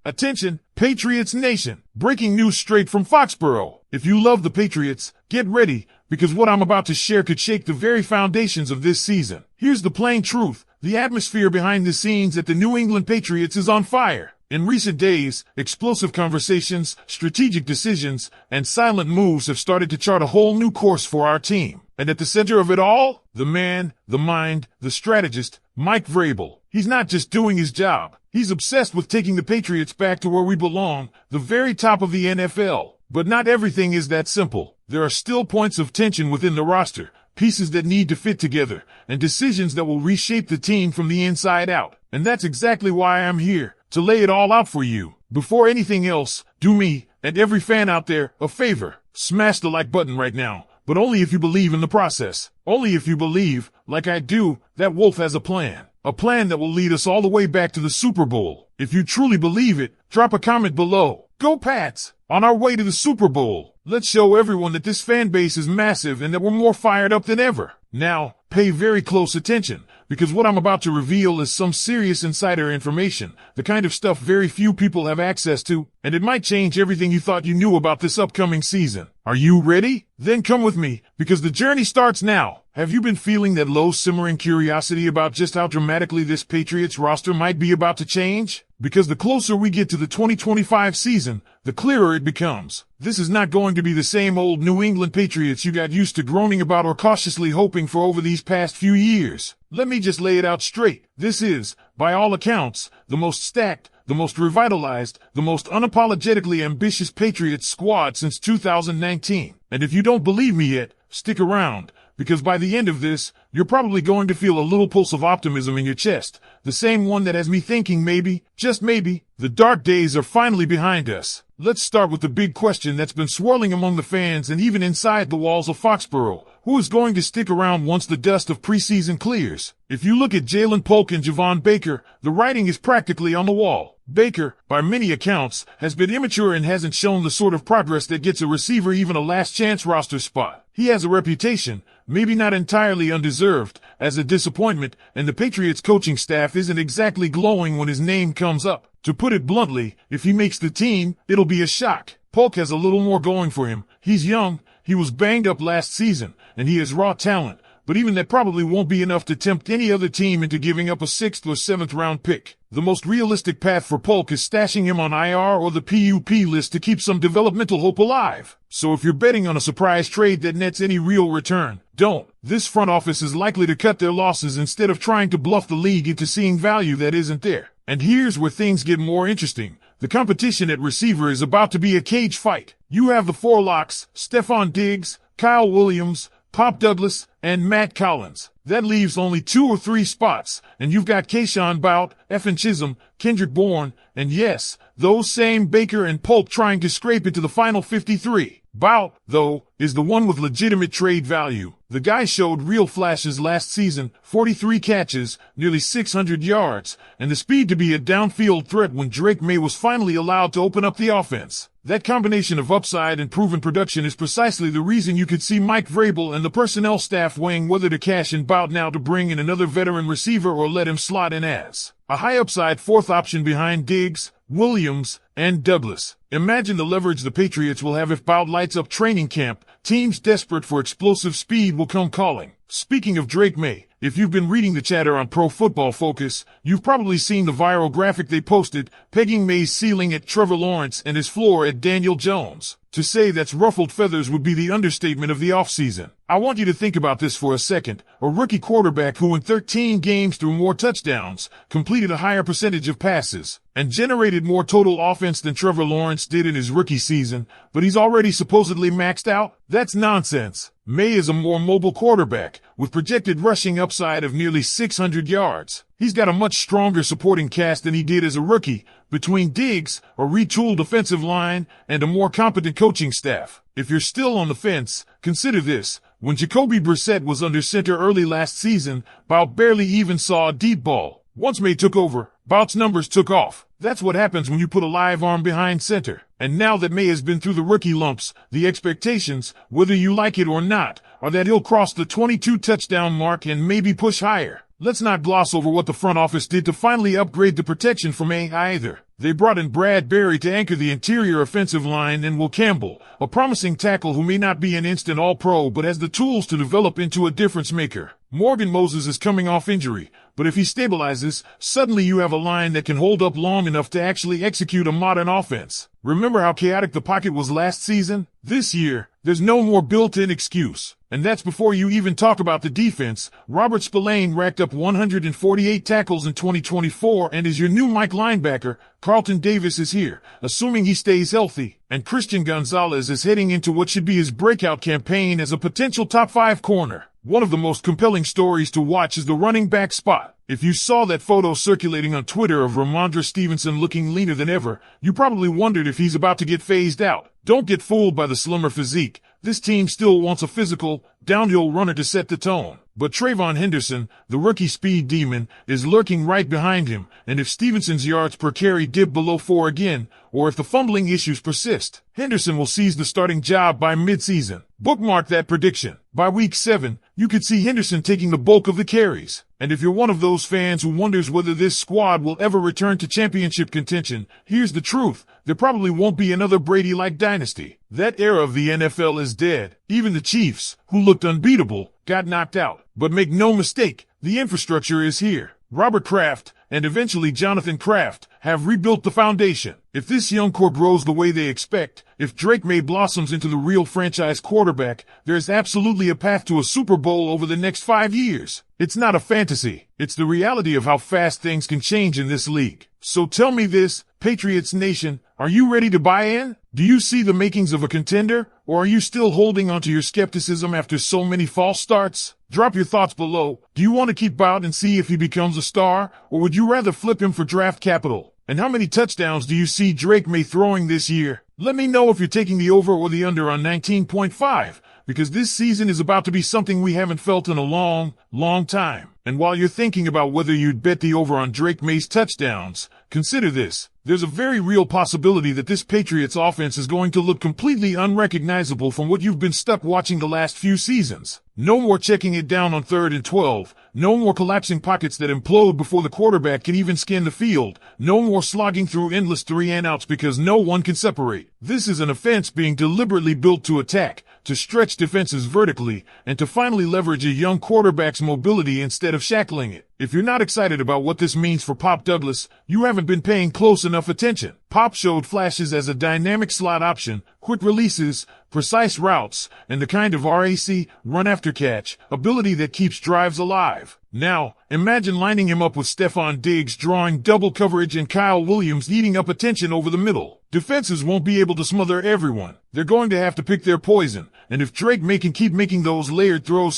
Attention, Patriots Nation. Breaking news straight from Foxborough. If you love the Patriots, get ready, because what I'm about to share could shake the very foundations of this season. Here's the plain truth. The atmosphere behind the scenes at the New England Patriots is on fire. In recent days, explosive conversations, strategic decisions, and silent moves have started to chart a whole new course for our team. And at the center of it all, the man, the mind, the strategist, Mike Vrabel. He's not just doing his job. He's obsessed with taking the Patriots back to where we belong, the very top of the NFL. But not everything is that simple. There are still points of tension within the roster, pieces that need to fit together, and decisions that will reshape the team from the inside out. And that's exactly why I'm here, to lay it all out for you. Before anything else, do me, and every fan out there, a favor. Smash the like button right now, but only if you believe in the process. Only if you believe, like I do, that Wolf has a plan. A plan that will lead us all the way back to the Super Bowl. If you truly believe it, drop a comment below. Go Pats! On our way to the Super Bowl. Let's show everyone that this fan base is massive and that we're more fired up than ever. Now, pay very close attention, because what I'm about to reveal is some serious insider information, the kind of stuff very few people have access to, and it might change everything you thought you knew about this upcoming season. Are you ready? Then come with me, because the journey starts now. Have you been feeling that low simmering curiosity about just how dramatically this Patriots roster might be about to change? Because the closer we get to the 2025 season, the clearer it becomes. This is not going to be the same old New England Patriots you got used to groaning about or cautiously hoping for over these past few years. Let me just lay it out straight. This is, by all accounts, the most stacked, the most revitalized, the most unapologetically ambitious Patriots squad since 2019. And if you don't believe me yet, stick around, because by the end of this, you're probably going to feel a little pulse of optimism in your chest, the same one that has me thinking maybe, just maybe, the dark days are finally behind us. Let's start with the big question that's been swirling among the fans and even inside the walls of Foxborough. Who is going to stick around once the dust of preseason clears? If you look at Jalen Polk and Javon Baker, the writing is practically on the wall. Baker, by many accounts, has been immature and hasn't shown the sort of progress that gets a receiver even a last-chance roster spot. He has a reputation, maybe not entirely undeserved, as a disappointment, and the Patriots coaching staff isn't exactly glowing when his name comes up. To put it bluntly, if he makes the team, it'll be a shock. Polk has a little more going for him. He's young, he was banged up last season, and he has raw talent, but even that probably won't be enough to tempt any other team into giving up a 6th or 7th round pick. The most realistic path for Polk is stashing him on IR or the PUP list to keep some developmental hope alive. So if you're betting on a surprise trade that nets any real return, don't. This front office is likely to cut their losses instead of trying to bluff the league into seeing value that isn't there. And here's where things get more interesting. The competition at receiver is about to be a cage fight. You have the four locks, Stephon Diggs, Kyle Williams, Pop Douglas, and Matt Collins. That leaves only 2 or 3 spots, and you've got Keyshawn Bout, Effin Chisholm, Kendrick Bourne, and yes, those same Baker and Polk trying to scrape into the final 53. Bout, though, is the one with legitimate trade value. The guy showed real flashes last season, 43 catches, nearly 600 yards, and the speed to be a downfield threat when Jerod Mayo was finally allowed to open up the offense. That combination of upside and proven production is precisely the reason you could see Mike Vrabel and the personnel staff weighing whether to cash in Bout now to bring in another veteran receiver or let him slot in as a high upside 4th option behind Diggs, Williams, and Douglas. Imagine the leverage the Patriots will have if Bout lights up training camp. Teams desperate for explosive speed will come calling. Speaking of Jerod Mayo, if you've been reading the chatter on Pro Football Focus, you've probably seen the viral graphic they posted, pegging Maye's ceiling at Trevor Lawrence and his floor at Daniel Jones. To say that's ruffled feathers would be the understatement of the offseason. I want you to think about this for a second. A rookie quarterback who in 13 games threw more touchdowns, completed a higher percentage of passes, and generated more total offense than Trevor Lawrence did in his rookie season, but he's already supposedly maxed out? That's nonsense. Maye is a more mobile quarterback, with projected rushing upside of nearly 600 yards. He's got a much stronger supporting cast than he did as a rookie, between Diggs, a retooled offensive line, and a more competent coaching staff. If you're still on the fence, consider this. When Jacoby Brissett was under center early last season, Bout barely even saw a deep ball. Once Maye took over, Bout's numbers took off. That's what happens when you put a live arm behind center. And now that Maye has been through the rookie lumps, the expectations, whether you like it or not, are that he'll cross the 22 touchdown mark and maybe push higher. Let's not gloss over what the front office did to finally upgrade the protection for Maye either. They brought in Brad Berry to anchor the interior offensive line and Will Campbell, a promising tackle who may not be an instant All-Pro but has the tools to develop into a difference maker. Morgan Moses is coming off injury, but if he stabilizes, suddenly you have a line that can hold up long enough to actually execute a modern offense. Remember how chaotic the pocket was last season? This year, there's no more built-in excuse. And that's before you even talk about the defense. Robert Spillane racked up 148 tackles in 2024 and is your new Mike linebacker. Carlton Davis is here, assuming he stays healthy. And Christian Gonzalez is heading into what should be his breakout campaign as a potential top 5 corner. One of the most compelling stories to watch is the running back spot. If you saw that photo circulating on Twitter of Rhamondre Stevenson looking leaner than ever, you probably wondered if he's about to get phased out. Don't get fooled by the slimmer physique. This team still wants a physical, downhill runner to set the tone. But Trayvon Henderson, the rookie speed demon, is lurking right behind him, and if Stevenson's yards per carry dip below 4 again, or if the fumbling issues persist, Henderson will seize the starting job by mid-season. Bookmark that prediction. By week 7, you could see Henderson taking the bulk of the carries. And if you're one of those fans who wonders whether this squad will ever return to championship contention, here's the truth. There probably won't be another Brady-like dynasty. That era of the NFL is dead. Even the Chiefs, who looked unbeatable, got knocked out. But make no mistake, the infrastructure is here. Robert Kraft, and eventually Jonathan Kraft, have rebuilt the foundation. If this young core grows the way they expect, if Drake Maye blossoms into the real franchise quarterback, there's absolutely a path to a Super Bowl over the next 5 years. It's not a fantasy. It's the reality of how fast things can change in this league. So tell me this, Patriots Nation, are you ready to buy in? Do you see the makings of a contender, or are you still holding onto your skepticism after so many false starts? Drop your thoughts below. Do you want to keep out and see if he becomes a star, or would you rather flip him for draft capital? And how many touchdowns do you see Drake Maye throwing this year? Let me know if you're taking the over or the under on 19.5, because this season is about to be something we haven't felt in a long, long time. And while you're thinking about whether you'd bet the over on Drake Maye's touchdowns, consider this. There's a very real possibility that this Patriots offense is going to look completely unrecognizable from what you've been stuck watching the last few seasons. No more checking it down on 3rd and 12. No more collapsing pockets that implode before the quarterback can even scan the field. No more slogging through endless 3-and-outs because no one can separate. This is an offense being deliberately built to attack, to stretch defenses vertically, and to finally leverage a young quarterback's mobility instead of shackling it. If you're not excited about what this means for Pop Douglas, you haven't been paying close enough attention. Pop showed flashes as a dynamic slot option, quick releases, precise routes, and the kind of RAC, run after catch, ability that keeps drives alive. Now, imagine lining him up with Stephon Diggs drawing double coverage and Kyle Williams eating up attention over the middle. Defenses won't be able to smother everyone. They're going to have to pick their poison, and if Drake Maye can keep making those layered throws